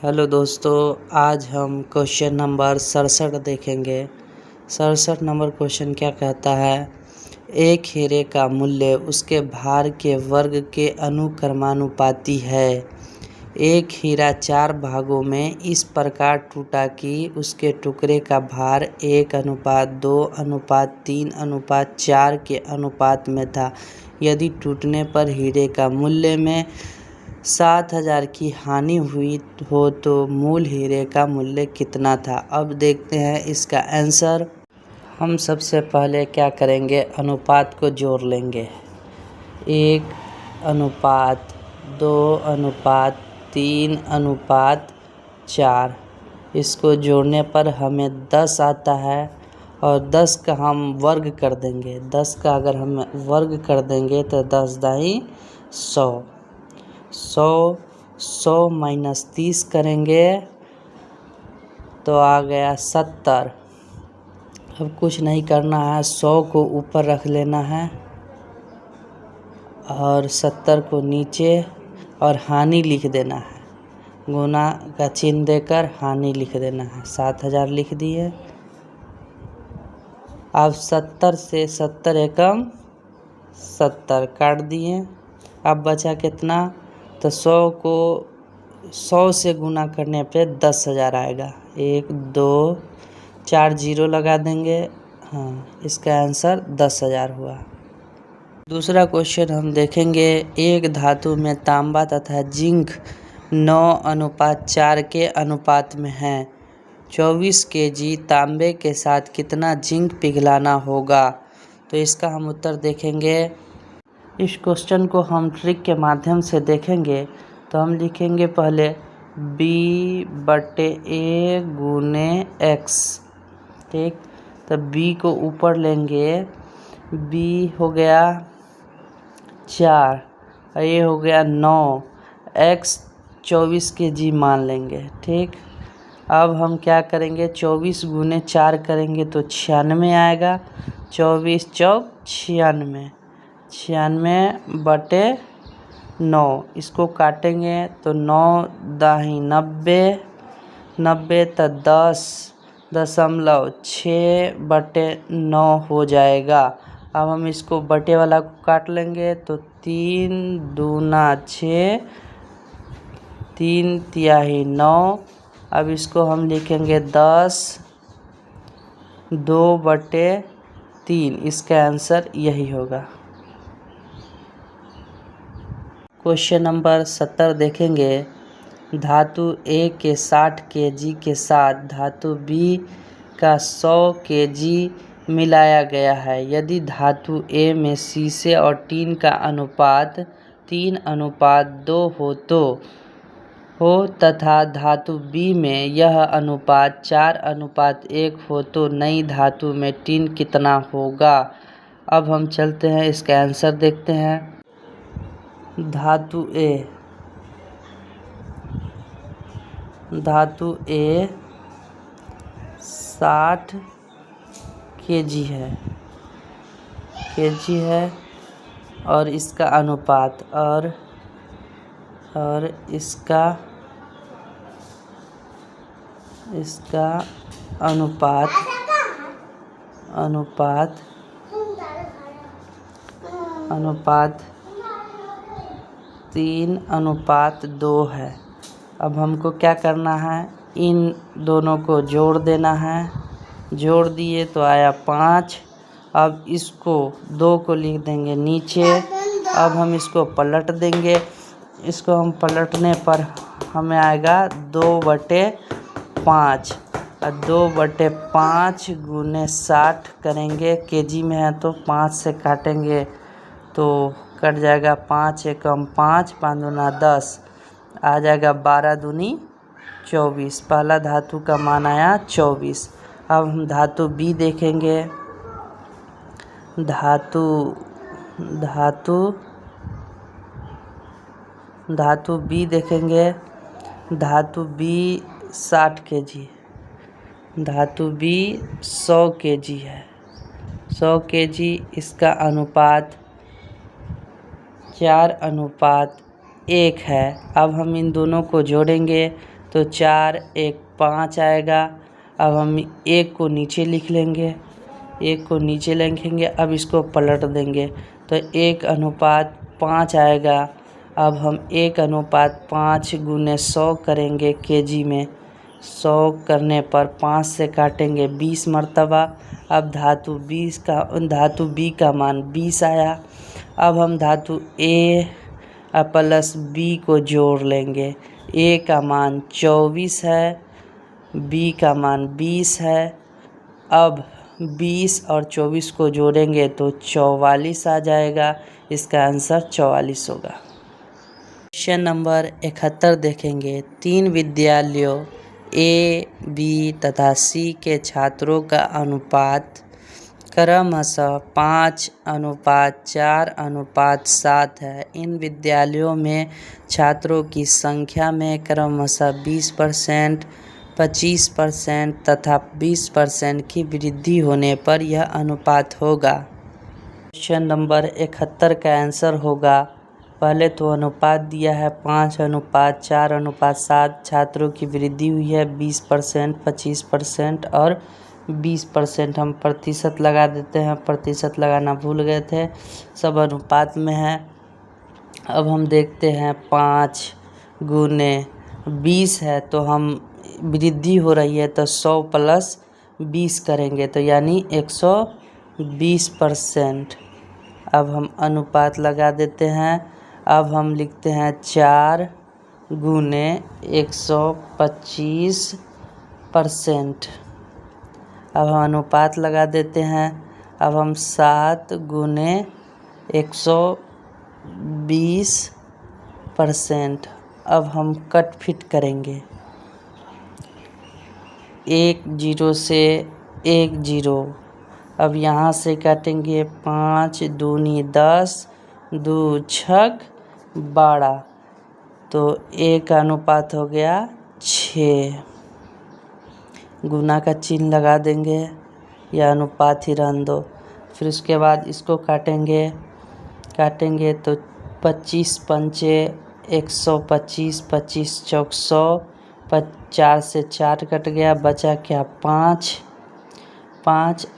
Hello दोस्तों, आज हम क्वेश्चन नंबर 67 देखेंगे। 67 नंबर क्वेश्चन क्या कहता है। एक हीरे का मूल्य उसके भार के वर्ग के अनुक्रमानुपाती है। एक हीरा 4 भागों में इस प्रकार टूटा कि उसके टुकड़े का भार 1:2:3:4 के अनुपात में था। यदि टूटने पर हीरे का मूल्य में 7,000 की हानि हुई हो तो मूल हीरे का मूल्य कितना था। अब देखते हैं इसका आंसर। हम सबसे पहले क्या करेंगे, अनुपात को जोड़ लेंगे। 1:2:3:4। इसको जोड़ने पर हमें 10 आता है और 10 का हम वर्ग कर देंगे। 10 का अगर हम वर्ग कर देंगे तो 10 दाई 100। 100 माइनस 30 करेंगे तो आ गया 70। अब कुछ नहीं करना है, 100 को ऊपर रख लेना है और 70 को नीचे और हानि लिख देना है। गुना का चिन्ह देकर हानि लिख देना है। 7,000 लिख दिए। अब 70 से 70 एकम 70 काट दिए। अब बचा कितना, तो 100 को 100 से गुना करने पे 10,000 आएगा। 1 2 4 जीरो लगा देंगे। हाँ, इसका आंसर 10,000 हुआ। दूसरा क्वेश्चन हम देखेंगे। एक धातु में तांबा तथा जिंक 9:4 के अनुपात में है। 24 kg तांबे के साथ कितना जिंक पिघलाना होगा। तो इसका हम उत्तर देखेंगे। इस क्वेश्चन को हम ट्रिक के माध्यम से देखेंगे। तो हम लिखेंगे पहले B/A गुने x। ठीक, तो B को ऊपर लेंगे। B हो गया 4 और ये हो गया 9। x 24 kg मान लेंगे। ठीक, अब हम क्या करेंगे, 24 गुने 4 करेंगे तो 96 आएगा। 24 चौक 96। 96/9 इसको काटेंगे तो 9 दाही 90। 90 तो 10.6/9 हो जाएगा। अब हम इसको बटे वाला को काट लेंगे तो 3 दूना 6, 3 तिहाई 9। अब इसको हम लिखेंगे 10 2/3। इसका आंसर यही होगा। क्वेश्चन नंबर 70 देखेंगे। धातु A के 60 kg के साथ धातु B का 100 kg मिलाया गया है। यदि धातु A में शीशे और टीन का अनुपात 3:2 हो तथा धातु B में यह अनुपात 4:1 हो तो नई धातु में टीन कितना होगा। अब हम चलते हैं, इसका आंसर देखते हैं। धातु A 60 kg है और इसका अनुपात और इसका अनुपात 3:2 है। अब हमको क्या करना है, इन दोनों को जोड़ देना है। जोड़ दिए तो आया 5। अब इसको 2 को लिख देंगे नीचे। अब हम इसको पलट देंगे। इसको हम पलटने पर हमें आएगा 2/5 और 2/5 गुने 60 करेंगे। kg में है तो 5 से काटेंगे तो कट जाएगा। 5 एकम 5, 5 दूना 10 आ जाएगा। 12 दूनी 24। पहला धातु का मान आया 24। अब हम धातु B देखेंगे। धातु B देखेंगे। धातु B 60 kg, धातु B 100 kg है। 100 kg, इसका अनुपात 4:1 है। अब हम इन दोनों को जोड़ेंगे तो 4 1 5 आएगा। अब हम 1 को नीचे लिख लेंगे, 1 को नीचे लिखेंगे। अब इसको पलट देंगे तो 1:5 आएगा। अब हम 1:5 गुने 100 करेंगे केजी में। 100 करने पर 5 से काटेंगे 20 मरतबा। अब धातु बी का मान 20 आया। अब हम धातु ए प्लस बी को जोड़ लेंगे। ए का मान 24 है, बी का मान 20 है। अब 20 और 24 को जोड़ेंगे तो 44 आ जाएगा। इसका आंसर 44 होगा। क्वेश्चन नंबर 71 देखेंगे। 3 विद्यालयों ए, बी तथा सी के छात्रों का अनुपात क्रमशः 5:4:7 है। इन विद्यालयों में छात्रों की संख्या में क्रमशः 20%, 25% तथा 20% की वृद्धि होने पर यह अनुपात होगा। क्वेश्चन नंबर 71 का आंसर होगा, पहले तो अनुपात दिया है 5:4:7। छात्रों की वृद्धि हुई है 20%, 25% और 20%। हम प्रतिशत लगा देते हैं, प्रतिशत लगाना भूल गए थे, सब अनुपात में है। अब हम देखते हैं 5 गुने 20 है तो हम वृद्धि हो रही है तो 100 प्लस 20 करेंगे तो यानी 120%। अब हम अनुपात लगा देते हैं। अब हम लिखते हैं 4 गुने 125%। अब हम अनुपात लगा देते हैं। अब हम 7 गुने 120%। अब हम कट फिट करेंगे। 1 0 से 1 0। अब यहाँ से काटेंगे 5 दूनी 10, 2 छक 12 तो 1 का अनुपात हो गया 6। गुना का चिन्ह लगा देंगे, यह अनुपात ही रहने दो। फिर उसके बाद इसको काटेंगे तो 25 पंचे 125, 25 चौक 100, 4 से 4 कट गया, बचा क्या 5।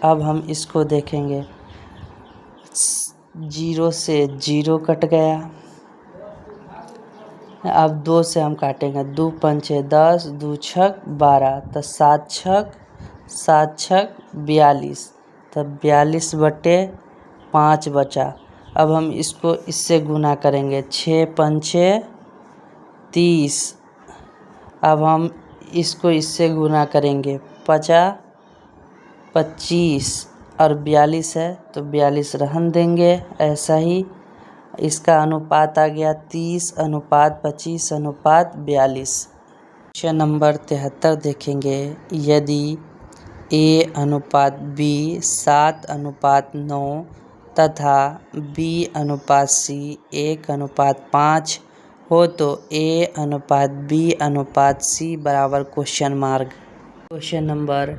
अब हम इसको देखेंगे, 0 से 0 कट गया। अब 2 से हम काटेंगे, 2 पंचे 10, 2 छक 12 तो 7 छक 42, तब 42/5 बचा। अब हम इसको इससे गुना करेंगे, 6 पंचे 30। अब हम इसको इससे गुना करेंगे, 25 और 42 है तो 42 रहन देंगे ऐसा ही। इसका अनुपात आ गया 30:25:42। क्वेश्चन नंबर 73 देखेंगे। यदि A/B 7:9 तथा B/C 1:5 हो तो A/B/C बराबर क्वेश्चन मार्क। क्वेश्चन नंबर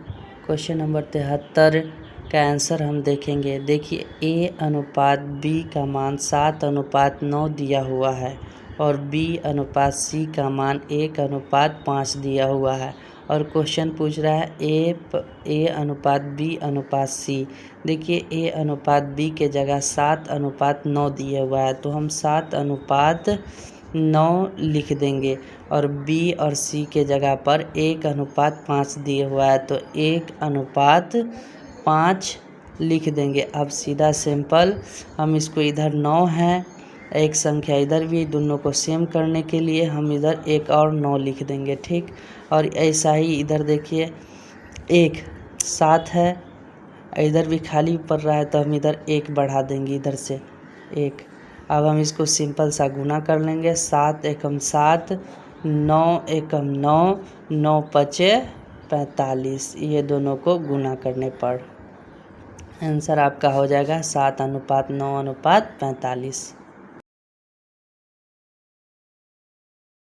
73 का आंसर हम देखेंगे। देखिए A/B का मान 7:9 दिया हुआ है और B/C का मान 1:5 दिया हुआ है और क्वेश्चन पूछ रहा है A/B/C। देखिए A/B के जगह 7:9 दिया हुआ है तो हम 7:9 लिख देंगे और B और C के जगह पर 1:5 दिया हुआ है तो 1:5 लिख देंगे। अब सीधा सिंपल हम इसको, इधर 9 है, एक संख्या इधर भी, दोनों को सेम करने के लिए हम इधर 1 और 9 लिख देंगे, ठीक। और ऐसा ही इधर देखिए 1 7 है, इधर भी खाली पड़ रहा है तो हम इधर 1 बढ़ा देंगे, इधर से 1। अब हम इसको सिंपल सा गुना कर लेंगे, 7 एकम 7, 9 एकम 9, 9 पचे 45। ये दोनों को गुना करने पर आंसर आपका हो जाएगा 7:9:45।